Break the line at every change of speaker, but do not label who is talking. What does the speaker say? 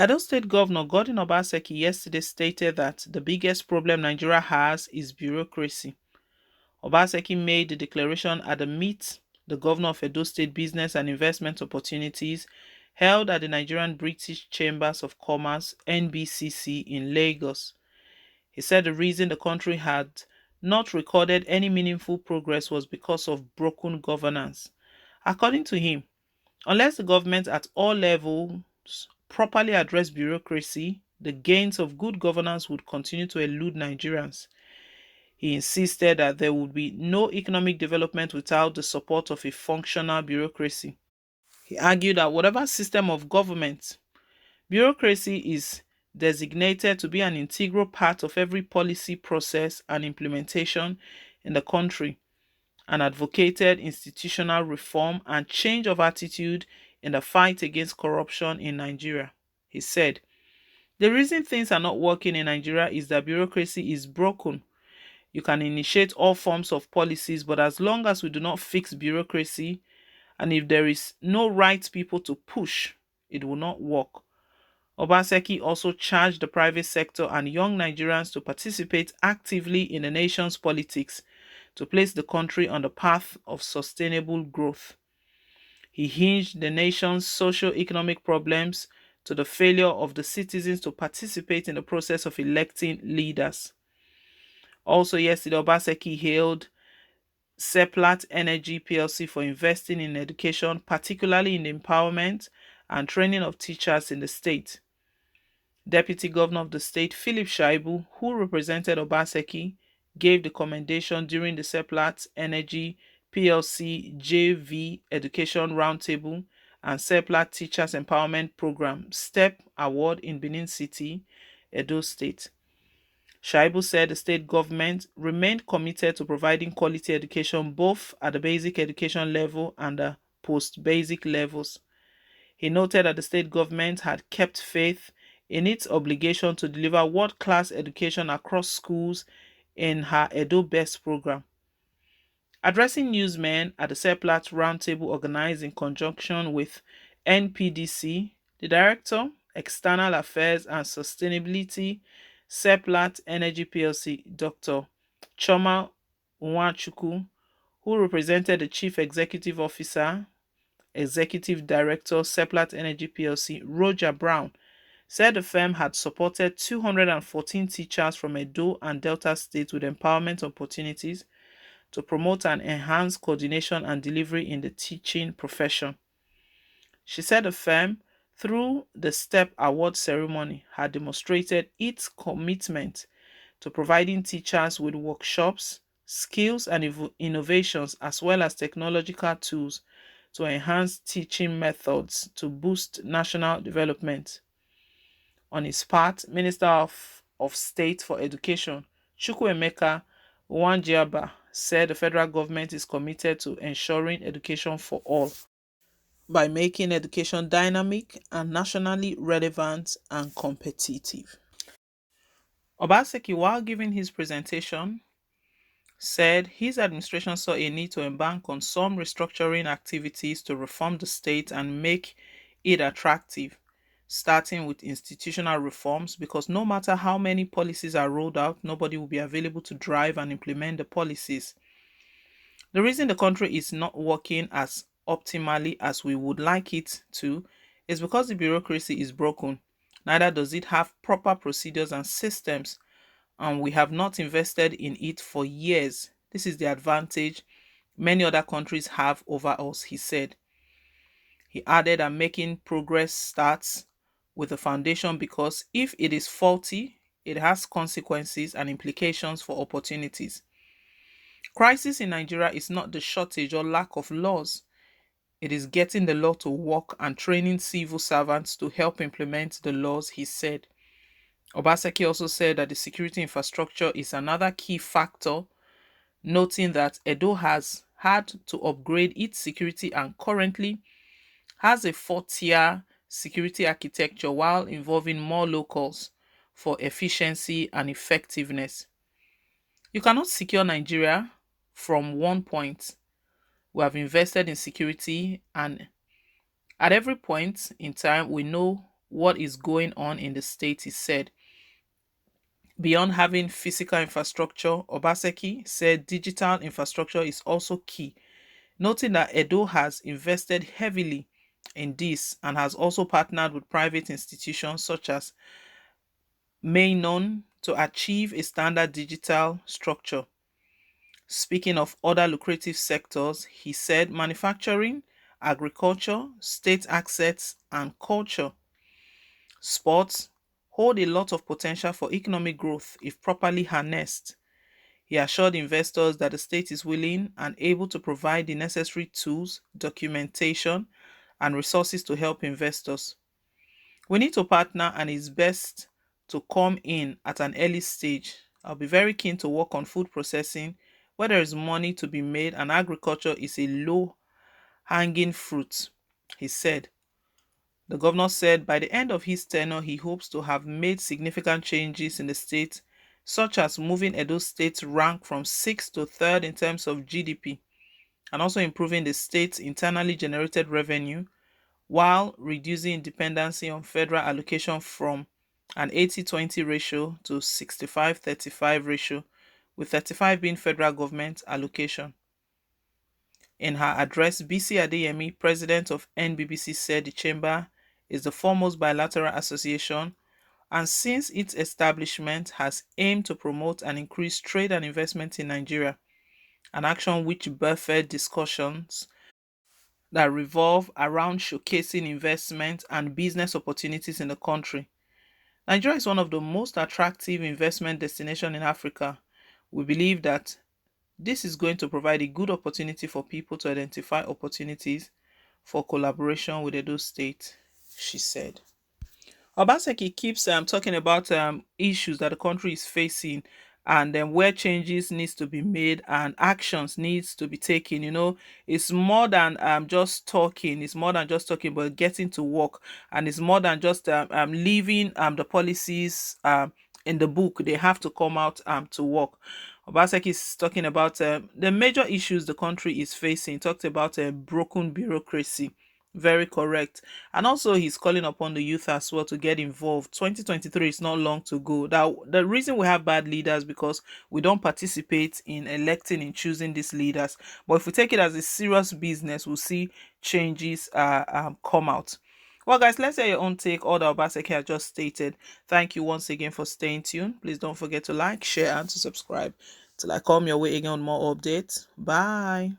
Edo State Governor Godwin Obaseki yesterday stated that the biggest problem Nigeria has is bureaucracy. Obaseki made the declaration at the Meet the Governor of Edo State Business and Investment Opportunities held at the Nigerian British Chambers of Commerce (NBCC) in Lagos. He said the reason the country had not recorded any meaningful progress was because of broken governance. According to him, unless the government at all levels properly address bureaucracy, the gains of good governance would continue to elude Nigerians. He insisted that there would be no economic development without the support of a functional bureaucracy. He argued that whatever system of government, bureaucracy is designated to be an integral part of every policy process and implementation in the country, and advocated institutional reform and change of attitude in the fight against corruption in Nigeria. He said, the reason things are not working in Nigeria is that bureaucracy is broken. You can initiate all forms of policies, but as long as we do not fix bureaucracy, and if there is no right people to push, it will not work. Obaseki also charged the private sector and young Nigerians to participate actively in the nation's politics to place the country on the path of sustainable growth. He hinged the nation's socio-economic problems to the failure of the citizens to participate in the process of electing leaders. Also yesterday, Obaseki hailed Seplat Energy PLC for investing in education, particularly in the empowerment and training of teachers in the state. Deputy Governor of the state, Philip Shaibu, who represented Obaseki, gave the commendation during the Seplat Energy PLC JV Education Roundtable and Seplat Teachers Empowerment Program STEP Award in Benin City, Edo State. Shaibu said the state government remained committed to providing quality education both at the basic education level and the post-basic levels. He noted that the state government had kept faith in its obligation to deliver world-class education across schools in her Edo Best program. Addressing newsmen at the Seplat Roundtable organized in conjunction with NPDC, the Director, External Affairs and Sustainability, Seplat Energy PLC, Dr. Choma Nwachukwu, who represented the Chief Executive Officer, Executive Director, Seplat Energy PLC, Roger Brown, said the firm had supported 214 teachers from Edo and Delta states with empowerment opportunities to promote and enhance coordination and delivery in the teaching profession. She said the firm, through the STEP Award ceremony, had demonstrated its commitment to providing teachers with workshops, skills, and innovations, as well as technological tools to enhance teaching methods to boost national development. On his part, Minister of State for Education, Chukwuemeka Nwajiaba, said the federal government is committed to ensuring education for all by making education dynamic and nationally relevant and competitive. Obaseki, while giving his presentation, said his administration saw a need to embark on some restructuring activities to reform the state and make it attractive, starting with institutional reforms, because no matter how many policies are rolled out, nobody will be available to drive and implement the policies. The reason the country is not working as optimally as we would like it to is because the bureaucracy is broken. Neither does it have proper procedures and systems, and we have not invested in it for years. This is the advantage many other countries have over us, he said. He added that making progress starts with the foundation because if it is faulty, it has consequences and implications for opportunities. Crisis in Nigeria is not the shortage or lack of laws. It is getting the law to work and training civil servants to help implement the laws, he said. Obaseki also said that the security infrastructure is another key factor, noting that Edo has had to upgrade its security and currently has a four-tier security architecture while involving more locals for efficiency and effectiveness. You cannot secure Nigeria from one point. We have invested in security, and at every point in time, we know what is going on in the state, he said. Beyond having physical infrastructure, Obaseki said digital infrastructure is also key, noting that Edo has invested heavily in this and has also partnered with private institutions such as Mainon to achieve a standard digital structure. Speaking of other lucrative sectors, he said manufacturing, agriculture, state assets, and culture, sports hold a lot of potential for economic growth if properly harnessed. He assured investors that the state is willing and able to provide the necessary tools, documentation, and resources to help investors. We need to partner, and it's best to come in at an early stage. I'll be very keen to work on food processing where there is money to be made and agriculture is a low hanging fruit, he said. The governor said by the end of his tenure, he hopes to have made significant changes in the state, such as moving Edo State's rank from 6th to 3rd in terms of GDP, and also improving the state's internally generated revenue while reducing dependency on federal allocation from an 80-20 ratio to 65-35 ratio, with 35 being federal government allocation. In her address, BC Adeyemi, president of NBBC, said the chamber is the foremost bilateral association and since its establishment has aimed to promote and increase trade and investment in Nigeria, an action which birthed discussions that revolve around showcasing investment and business opportunities in the country. Nigeria is one of the most attractive investment destinations in Africa. We believe that this is going to provide a good opportunity for people to identify opportunities for collaboration with Edo State, she said. Obaseki keeps talking about issues that the country is facing and then where changes needs to be made and actions needs to be taken. It's more than just talking. It's more than just talking, but getting to work, and it's more than just leaving the policies in the book. They have to come out to work. Obaseki is talking about the major issues the country is facing. He talked about broken bureaucracy. Very correct. And also he's calling upon the youth as well to get involved. 2023 is not long to go. The reason we have bad leaders because we don't participate in electing and choosing these leaders. But if we take it as a serious business, we'll see changes come out. Well, guys, let's hear your own take. All the Obaseki has just stated. Thank you once again for staying tuned. Please don't forget to like, share, and to subscribe till I come your way again on more updates. Bye.